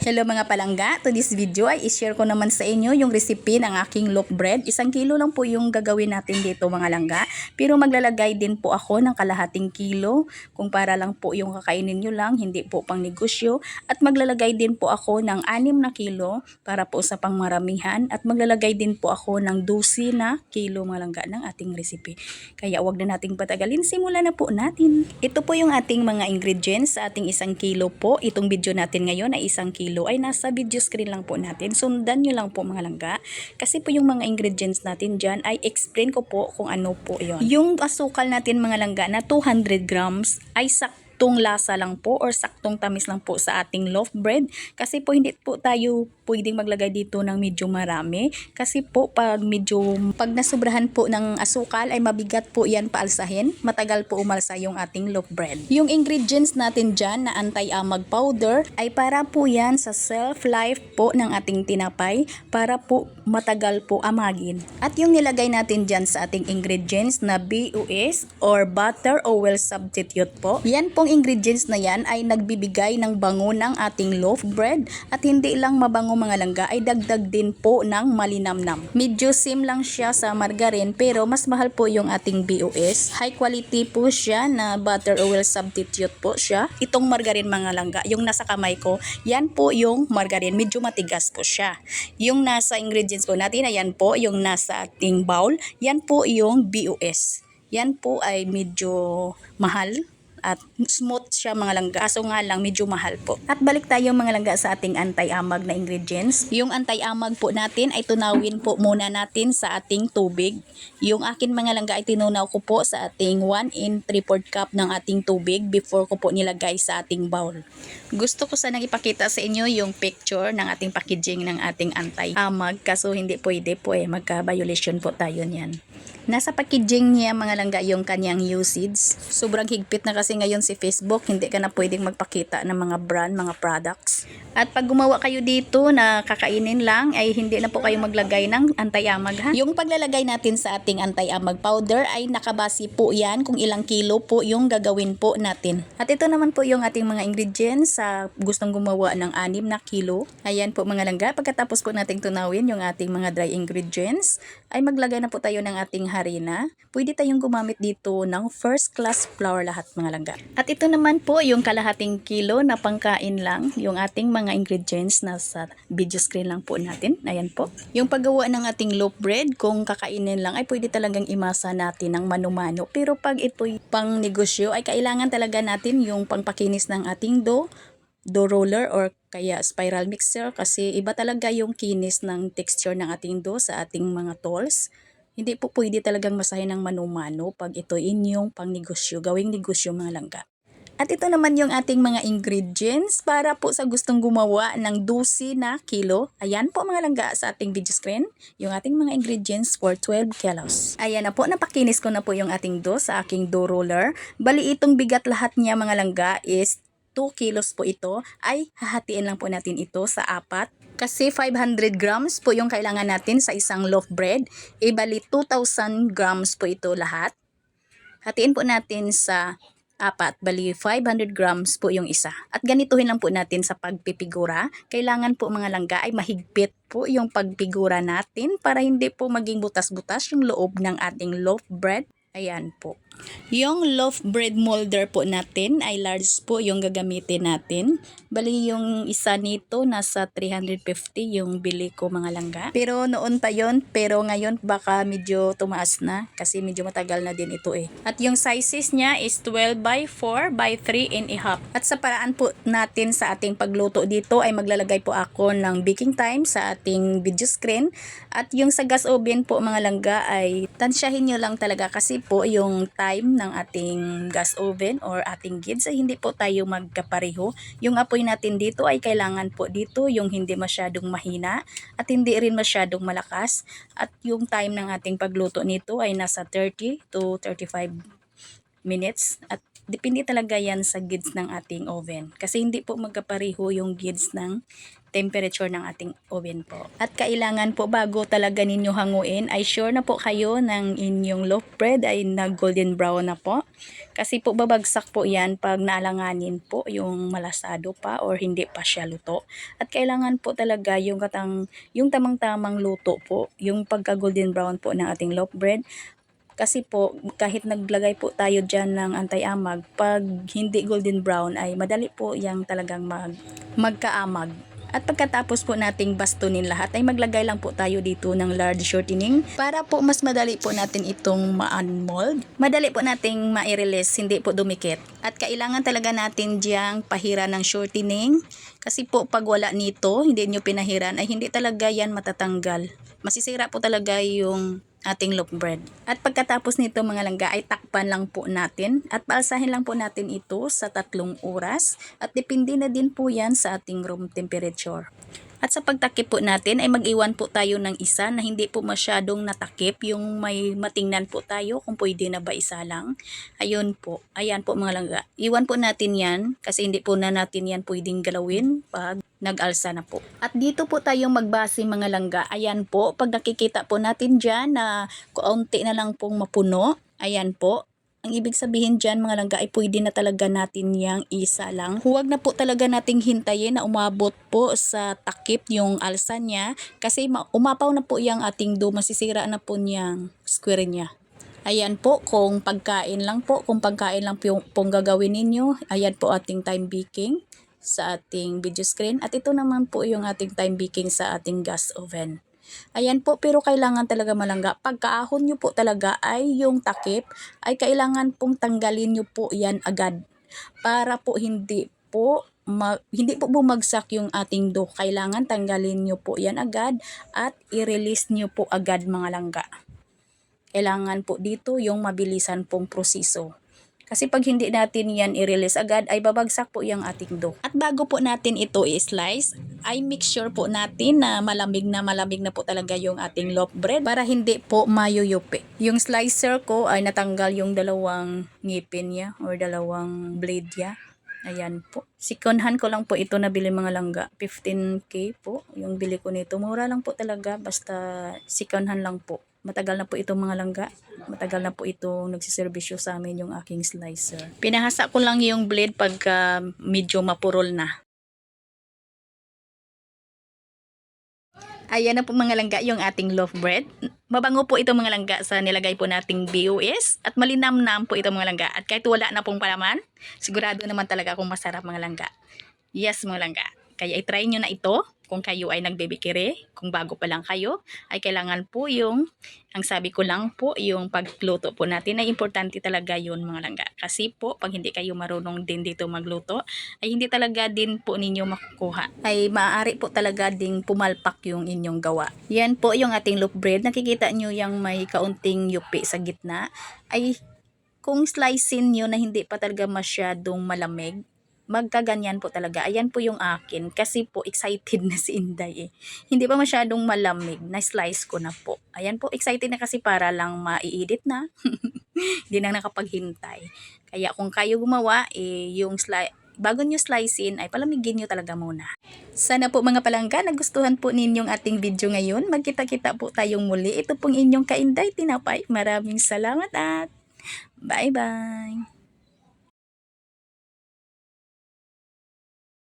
Hello mga palangga, to this video ay i-share ko naman sa inyo yung recipe ng aking loaf bread. 1 kilo lang po yung gagawin natin dito mga langga. Pero maglalagay din po ako ng kalahating kilo kung para lang po yung kakainin nyo lang, hindi po pang negosyo. At maglalagay din po ako ng 6 na kilo para po sa pangmaramihan. At maglalagay din po ako ng 12 na kilo mga langga ng ating recipe. Kaya wag na nating patagalin, simulan na po natin. Ito po yung ating mga ingredients sa ating 1 kilo po. Itong video natin ngayon ay 1 kilo ay nasa video screen lang po natin. Sundan nyo lang po mga langga. Kasi po yung mga ingredients natin dyan ay explain ko po kung ano po yon. Yung asukal natin mga langga na 200 grams ay saktong lasa lang po or saktong tamis lang po sa ating loaf bread. Kasi po hindi po tayo pwedeng maglagay dito ng medyo marami. Kasi po pag nasobrahan po ng asukal ay mabigat po yan paalsahin. Matagal po umalsa yung ating loaf bread. Yung ingredients natin dyan na anti-amag powder ay para po yan sa shelf-life po ng ating tinapay para po matagal po amagin. At yung nilagay natin dyan sa ating ingredients na BUS or butter oil substitute po. Yan pong ingredients na yan ay nagbibigay ng bango ng ating loaf bread at hindi lang mabango mga langga ay dagdag din po ng malinamnam. Medyo same lang siya sa margarine pero mas mahal po yung ating BUS. High quality po siya na butter oil substitute po siya. Itong margarine mga langga, yung nasa kamay ko, yan po yung margarine. Medyo matigas po siya. Yung nasa ingredients po natin, ayan po yung nasa ating bowl, yan po yung BUS. Yan po ay medyo mahal. At smooth siya mga langga. Kaso nga lang medyo mahal po. At balik tayo mga langga sa ating anti-amag na ingredients. Yung anti-amag po natin ay tunawin po muna natin sa ating tubig. Yung akin mga langga ay tinunaw ko po sa ating 1 3/4 cup ng ating tubig before ko po nilagay sa ating bowl. Gusto ko sanang ipakita sa inyo yung picture ng ating packaging ng ating anti-amag. Kaso hindi pwede po magka-violation po tayo niyan. Nasa packaging niya mga langga yung kanyang usage. Sobrang higpit na kasi ngayon si Facebook, hindi ka na pwedeng magpakita ng mga brand, mga products. At pag gumawa kayo dito na kakainin lang, ay hindi na po kayo maglagay ng anti-amag ha. Yung paglalagay natin sa ating anti-amag powder ay nakabase po yan kung ilang kilo po yung gagawin po natin. At ito naman po yung ating mga ingredients sa gustong gumawa ng 6 na kilo. Ayan po mga langga, pagkatapos po nating tunawin yung ating mga dry ingredients, ay maglagay na po tayo ng ating harina. Pwede tayong gumamit dito ng first class flour lahat mga langga. At ito naman po yung kalahating kilo na pangkain lang, yung ating mga ingredients na sa video screen lang po natin. Ayan po. Yung paggawa ng ating loaf bread, kung kakainin lang ay pwede talagang imasa natin ng mano-mano. Pero pag ito'y pang negosyo ay kailangan talaga natin yung pangpakinis ng ating dough roller or kaya spiral mixer kasi iba talaga yung kinis ng texture ng ating dough sa ating mga tolls. Hindi po pwede talagang masahin ng mano-mano pag ito inyong pang negosyo, gawing negosyo mga langga. At ito naman yung ating mga ingredients para po sa gustong gumawa ng 12 na kilo. Ayan po mga langga sa ating video screen, yung ating mga ingredients for 12 kilos. Ayan na po, napakinis ko na po yung ating dough sa aking dough roller. Bali itong bigat lahat niya mga langga is 2 kilos po ito, ay hahatiin lang po natin ito sa 4. Kasi 500 grams po yung kailangan natin sa isang loaf bread. Bali 2,000 grams po ito lahat. Hatiin po natin sa 4. Bali 500 grams po yung isa. At ganituhin lang po natin sa pagpipigura. Kailangan po mga langga ay mahigpit po yung pagpigura natin para hindi po maging butas-butas yung loob ng ating loaf bread. Ayan po. Yung loaf bread molder po natin ay large po yung gagamitin natin. Bali yung isa nito nasa 350 yung bili ko mga langga. Pero noon pa yon, pero ngayon baka medyo tumaas na kasi medyo matagal na din ito At yung sizes niya is 12 by 4 by 3.5. At sa paraan po natin sa ating pagluto dito ay maglalagay po ako ng baking time sa ating video screen. At yung sa gas oven po mga langga ay tansyahin nyo lang talaga kasi po yung time ng ating gas oven or ating gids ay hindi po tayo magkapareho. Yung apoy natin dito ay kailangan po dito yung hindi masyadong mahina at hindi rin masyadong malakas. At yung time ng ating pagluto nito ay nasa 30 to 35 minutes. At Depende talaga yan sa gauge ng ating oven. Kasi hindi po magkapareho yung gauge ng temperature ng ating oven po. At kailangan po bago talaga ninyo hanguin ay sure na po kayo ng inyong loaf bread ay nag golden brown na po. Kasi po babagsak po yan pag naalanganin po yung malasado pa or hindi pa siya luto. At kailangan po talaga yung tamang-tamang luto po, yung pagka golden brown po ng ating loaf bread. Kasi po, kahit naglagay po tayo dyan ng anti-amag, pag hindi golden brown ay madali po yung talagang magkaamag. At pagkatapos po nating bastunin lahat ay maglagay lang po tayo dito ng large shortening para po mas madali po natin itong ma-unmold. Madali po nating ma-release, hindi po dumikit. At kailangan talaga natin diyang pahira ng shortening kasi po pag wala nito, hindi nyo pinahiran ay hindi talaga yan matatanggal. Masisira po talaga yung ating loaf bread. At pagkatapos nito mga langga ay takpan lang po natin at paalsahin lang po natin ito sa 3 oras at depende na din po yan sa ating room temperature. At sa pagtakip po natin ay mag-iwan po tayo ng isa na hindi po masyadong natakip, yung may matingnan po tayo kung pwede na ba isa lang. Ayun po, ayan po mga langga. Iwan po natin yan kasi hindi po na natin yan pwedeng galawin pag nag-alsa na po. At dito po tayong magbase mga langga. Ayan po, pag nakikita po natin dyan na kaunti na lang pong mapuno, ayan po. Ang ibig sabihin dyan mga langga ay pwede na talaga natin yang isa lang. Huwag na po talaga nating hintayin na umabot po sa takip yung alsa niya kasi umapaw na po yung ating dough, masisira na po niyang square niya. Ayan po, kung pagkain lang po pong gagawin ninyo, ayan po ating time baking sa ating video screen. At ito naman po yung ating time baking sa ating gas oven. Ayan po, pero kailangan talaga malangga. Pagkaahon nyo po talaga ay yung takip, ay kailangan pong tanggalin nyo po yan agad. Para po hindi po bumagsak yung ating dough. Kailangan tanggalin nyo po yan agad at i-release nyo po agad mga langga. Kailangan po dito yung mabilisan pong proseso. Kasi pag hindi natin yan i-release agad ay babagsak po yung ating dough. At bago po natin ito i-slice, ay make sure po natin na malamig na po talaga yung ating loaf bread para hindi po mayuyupi. Yung slicer ko ay natanggal yung 2 ngipin niya or 2 blade niya. Ayan po. Second-hand ko lang po ito nabili mga langga. 15k po yung bili ko nito. Mura lang po talaga basta second-hand lang po. Matagal na po ito mga langga. Matagal na po ito nagsiservisyo sa amin yung aking slicer. Pinahasa ko lang yung blade pagka medyo mapurol na. Ayan na po mga langga yung ating loaf bread. Mabango po ito mga langga sa nilagay po nating BOS. At malinamnam po ito mga langga. At kahit wala na pong palaman, sigurado naman talaga kung masarap mga langga. Yes mga langga. Kaya i-try nyo na ito. Kung kayo ay nagbebikiri, kung bago pa lang kayo, ay kailangan po ang sabi ko lang po, yung pagluto po natin ay importante talaga yun mga langga. Kasi po, pag hindi kayo marunong din dito magluto, ay hindi talaga din po ninyo makukuha. Ay maaari po talaga ding pumalpak yung inyong gawa. Yan po yung ating loaf bread. Nakikita nyo yung may kaunting yupi sa gitna. Ay kung slicein nyo na hindi pa talaga masyadong malamig, magkaganyan po talaga. Ayan po yung akin. Kasi po, excited na si Inday eh. Hindi pa masyadong malamig. Na-slice ko na po. Ayan po, excited na kasi para lang ma-i-edit na. Hindi na nakapaghintay. Kaya kung kayo gumawa, bago nyo slicein, ay palamigin nyo talaga muna. Sana po mga palangga, nagustuhan po ninyong ating video ngayon. Magkita-kita po tayong muli. Ito pong inyong Kainday Tinapay. Maraming salamat at bye-bye!